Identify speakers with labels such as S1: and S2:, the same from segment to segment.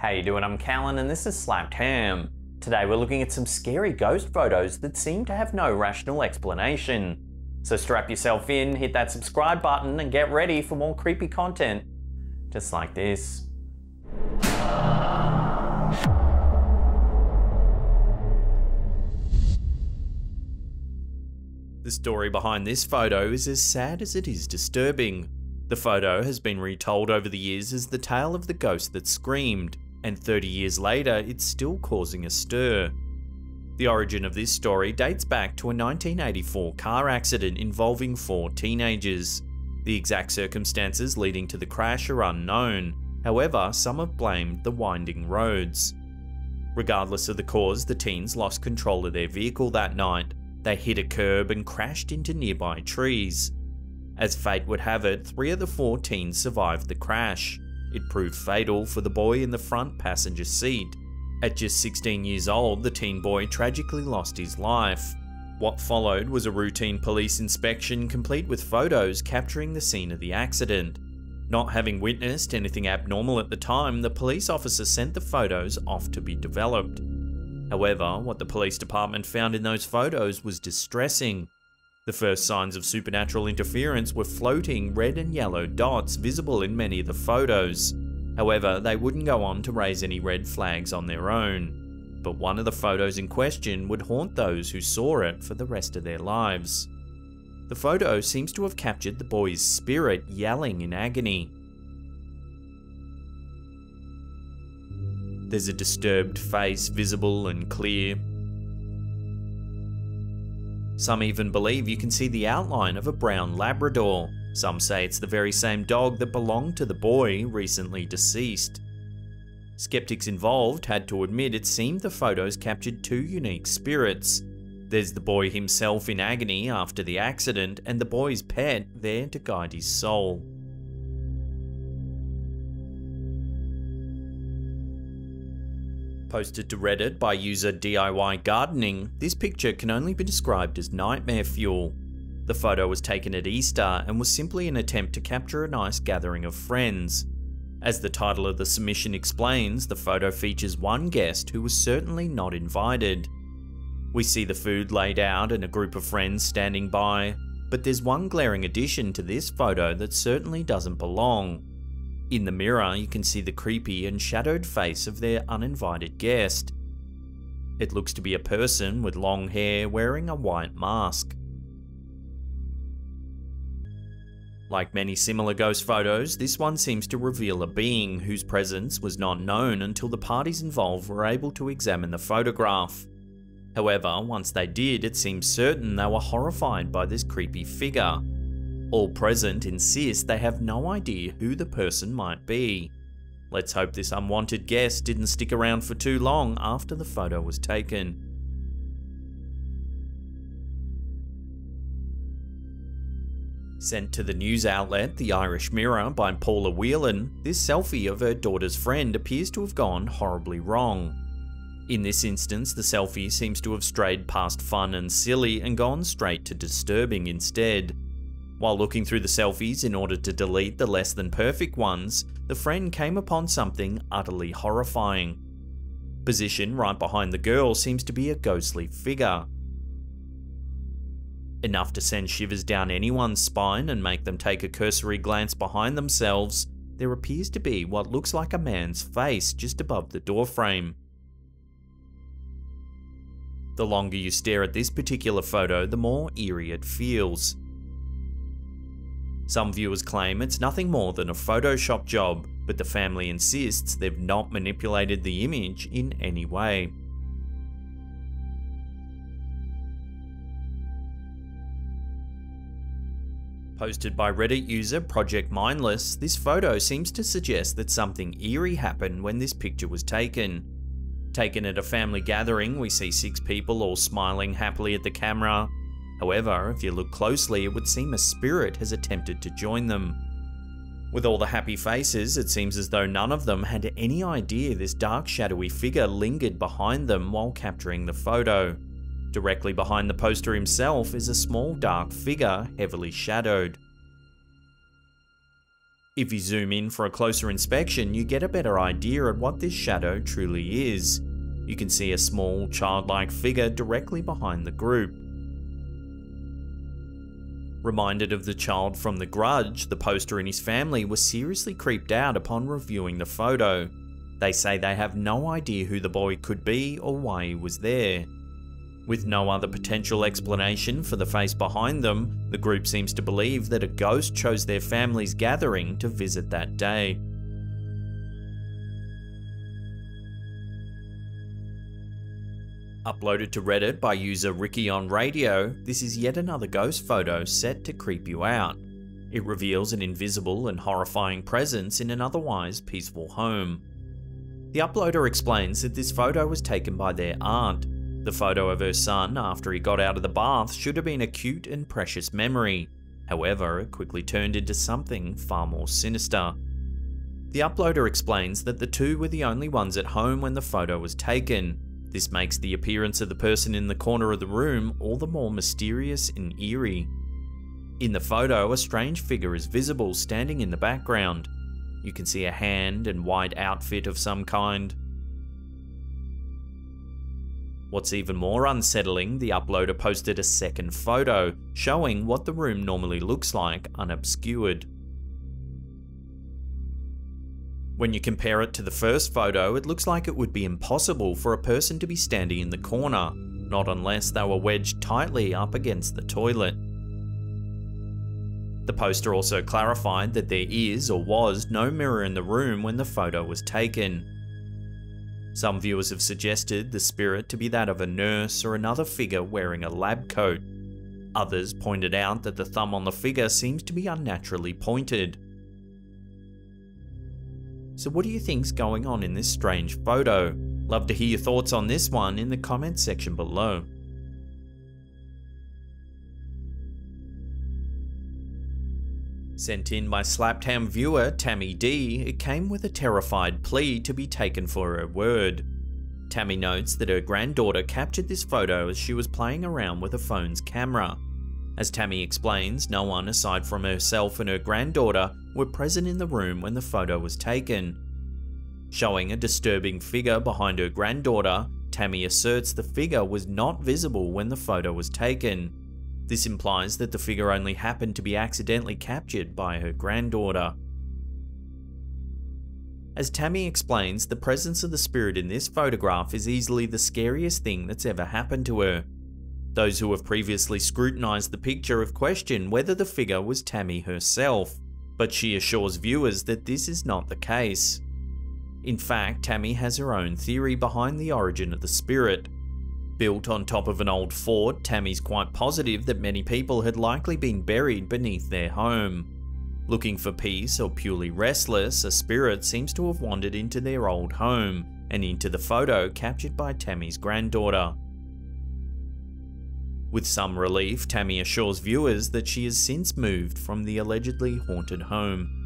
S1: How you doing? I'm Callan and this is Slapped Ham. Today we're looking at some scary ghost photos that seem to have no rational explanation. So strap yourself in, hit that subscribe button and get ready for more creepy content just like this. The story behind this photo is as sad as it is disturbing. The photo has been retold over the years as the tale of the ghost that screamed, and 30 years later it's still causing a stir. The origin of this story dates back to a 1984 car accident involving 4 teenagers. The exact circumstances leading to the crash are unknown, however some have blamed the winding roads. Regardless of the cause, the teens lost control of their vehicle that night. They hit a curb and crashed into nearby trees. As fate would have it, 3 of the 4 teens survived the crash. It proved fatal for the boy in the front passenger seat. At just 16 years old, the teen boy tragically lost his life. What followed was a routine police inspection complete with photos capturing the scene of the accident. Not having witnessed anything abnormal at the time, the police officer sent the photos off to be developed. However, what the police department found in those photos was distressing. The first signs of supernatural interference were floating red and yellow dots visible in many of the photos. However, they wouldn't go on to raise any red flags on their own. But one of the photos in question would haunt those who saw it for the rest of their lives. The photo seems to have captured the boy's spirit yelling in agony. There's a disturbed face visible and clear. Some even believe you can see the outline of a brown Labrador. Some say it's the very same dog that belonged to the boy recently deceased. Skeptics involved had to admit it seemed the photos captured 2 unique spirits. There's the boy himself in agony after the accident, and the boy's pet there to guide his soul. Posted to Reddit by user DIY Gardening, this picture can only be described as nightmare fuel. The photo was taken at Easter and was simply an attempt to capture a nice gathering of friends. As the title of the submission explains, the photo features one guest who was certainly not invited. We see the food laid out and a group of friends standing by, but there's one glaring addition to this photo that certainly doesn't belong. In the mirror, you can see the creepy and shadowed face of their uninvited guest. It looks to be a person with long hair wearing a white mask. Like many similar ghost photos, this one seems to reveal a being whose presence was not known until the parties involved were able to examine the photograph. However, once they did, it seems certain they were horrified by this creepy figure. All present insist they have no idea who the person might be. Let's hope this unwanted guest didn't stick around for too long after the photo was taken. Sent to the news outlet The Irish Mirror by Paula Whelan, this selfie of her daughter's friend appears to have gone horribly wrong. In this instance, the selfie seems to have strayed past fun and silly and gone straight to disturbing instead. While looking through the selfies in order to delete the less than perfect ones, the friend came upon something utterly horrifying. Positioned right behind the girl seems to be a ghostly figure. Enough to send shivers down anyone's spine and make them take a cursory glance behind themselves, there appears to be what looks like a man's face just above the doorframe. The longer you stare at this particular photo, the more eerie it feels. Some viewers claim it's nothing more than a Photoshop job, but the family insists they've not manipulated the image in any way. Posted by Reddit user Project Mindless, this photo seems to suggest that something eerie happened when this picture was taken. Taken at a family gathering, we see 6 people all smiling happily at the camera. However, if you look closely, it would seem a spirit has attempted to join them. With all the happy faces, it seems as though none of them had any idea this dark shadowy figure lingered behind them while capturing the photo. Directly behind the poster himself is a small dark figure, heavily shadowed. If you zoom in for a closer inspection, you get a better idea of what this shadow truly is. You can see a small, childlike figure directly behind the group. Reminded of the child from The Grudge, the poster and his family were seriously creeped out upon reviewing the photo. They say they have no idea who the boy could be or why he was there. With no other potential explanation for the face behind them, the group seems to believe that a ghost chose their family's gathering to visit that day. Uploaded to Reddit by user Ricky on Radio, this is yet another ghost photo set to creep you out. It reveals an invisible and horrifying presence in an otherwise peaceful home. The uploader explains that this photo was taken by their aunt. The photo of her son after he got out of the bath should have been a cute and precious memory. However, it quickly turned into something far more sinister. The uploader explains that the two were the only ones at home when the photo was taken. This makes the appearance of the person in the corner of the room all the more mysterious and eerie. In the photo, a strange figure is visible standing in the background. You can see a hand and white outfit of some kind. What's even more unsettling, the uploader posted a second photo, showing what the room normally looks like unobscured. When you compare it to the first photo, it looks like it would be impossible for a person to be standing in the corner, not unless they were wedged tightly up against the toilet. The poster also clarified that there is or was no mirror in the room when the photo was taken. Some viewers have suggested the spirit to be that of a nurse or another figure wearing a lab coat. Others pointed out that the thumb on the figure seems to be unnaturally pointed. So what do you think's going on in this strange photo? Love to hear your thoughts on this one in the comments section below. Sent in by Slaptown viewer Tammi D, it came with a terrified plea to be taken for her word. Tammi notes that her granddaughter captured this photo as she was playing around with a phone's camera. As Tammi explains, no one aside from herself and her granddaughter were present in the room when the photo was taken. Showing a disturbing figure behind her granddaughter, Tammi asserts the figure was not visible when the photo was taken. This implies that the figure only happened to be accidentally captured by her granddaughter. As Tammi explains, the presence of the spirit in this photograph is easily the scariest thing that's ever happened to her. Those who have previously scrutinized the picture have questioned whether the figure was Tammi herself, but she assures viewers that this is not the case. In fact, Tammi has her own theory behind the origin of the spirit. Built on top of an old fort, Tammy's quite positive that many people had likely been buried beneath their home. Looking for peace or purely restless, a spirit seems to have wandered into their old home and into the photo captured by Tammy's granddaughter. With some relief, Tammi assures viewers that she has since moved from the allegedly haunted home.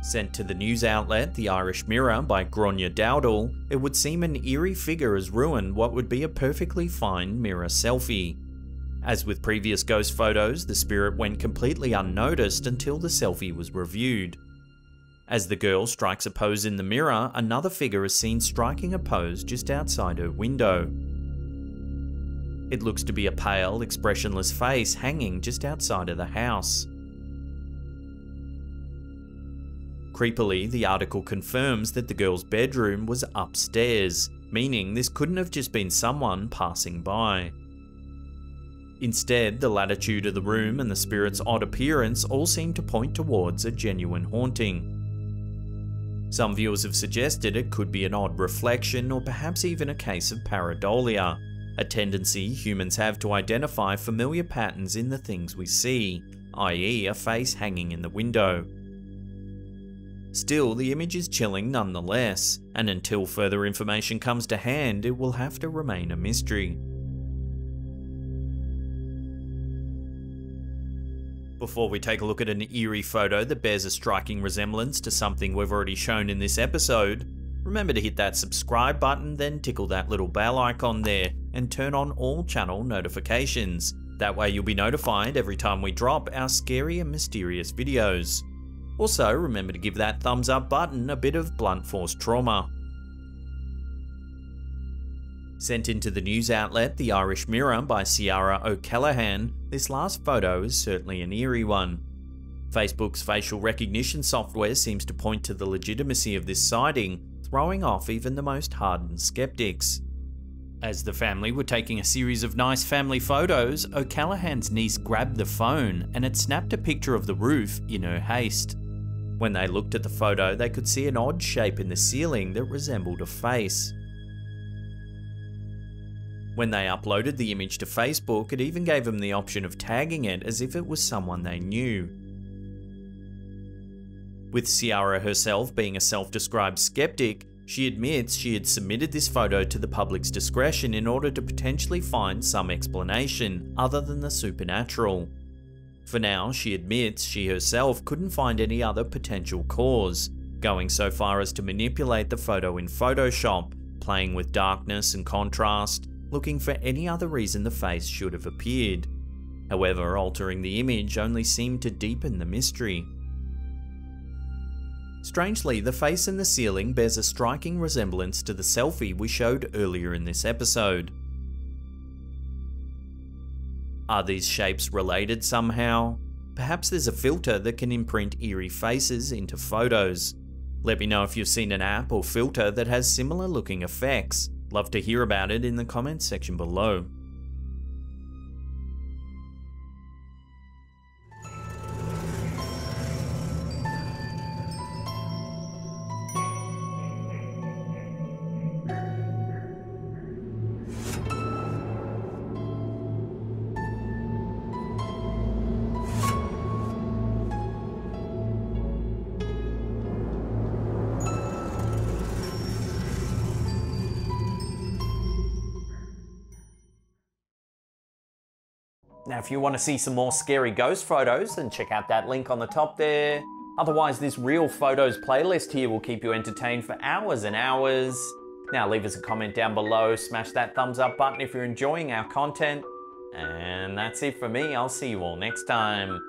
S1: Sent to the news outlet The Irish Mirror by Grainne Dowdall, it would seem an eerie figure has ruined what would be a perfectly fine mirror selfie. As with previous ghost photos, the spirit went completely unnoticed until the selfie was reviewed. As the girl strikes a pose in the mirror, another figure is seen striking a pose just outside her window. It looks to be a pale, expressionless face hanging just outside of the house. Creepily, the article confirms that the girl's bedroom was upstairs, meaning this couldn't have just been someone passing by. Instead, the latitude of the room and the spirit's odd appearance all seem to point towards a genuine haunting. Some viewers have suggested it could be an odd reflection or perhaps even a case of pareidolia, a tendency humans have to identify familiar patterns in the things we see, i.e. a face hanging in the window. Still, the image is chilling nonetheless, and until further information comes to hand, it will have to remain a mystery. Before we take a look at an eerie photo that bears a striking resemblance to something we've already shown in this episode, remember to hit that subscribe button, then tickle that little bell icon there, and turn on all channel notifications. That way you'll be notified every time we drop our scary and mysterious videos. Also, remember to give that thumbs up button a bit of blunt force trauma. Sent into the news outlet The Irish Mirror by Ciara O'Callaghan, this last photo is certainly an eerie one. Facebook's facial recognition software seems to point to the legitimacy of this sighting, throwing off even the most hardened skeptics. As the family were taking a series of nice family photos, O'Callaghan's niece grabbed the phone and had snapped a picture of the roof in her haste. When they looked at the photo, they could see an odd shape in the ceiling that resembled a face. When they uploaded the image to Facebook, it even gave them the option of tagging it as if it was someone they knew. With Ciara herself being a self-described skeptic, she admits she had submitted this photo to the public's discretion in order to potentially find some explanation other than the supernatural. For now, she admits she herself couldn't find any other potential cause, going so far as to manipulate the photo in Photoshop, playing with darkness and contrast, looking for any other reason the face should have appeared. However, altering the image only seemed to deepen the mystery. Strangely, the face in the ceiling bears a striking resemblance to the selfie we showed earlier in this episode. Are these shapes related somehow? Perhaps there's a filter that can imprint eerie faces into photos. Let me know if you've seen an app or filter that has similar looking effects. Love to hear about it in the comments section below. Now, if you want to see some more scary ghost photos, then check out that link on the top there. Otherwise, this Real Photos playlist here will keep you entertained for hours and hours. Now, leave us a comment down below, smash that thumbs up button if you're enjoying our content. And that's it for me. I'll see you all next time.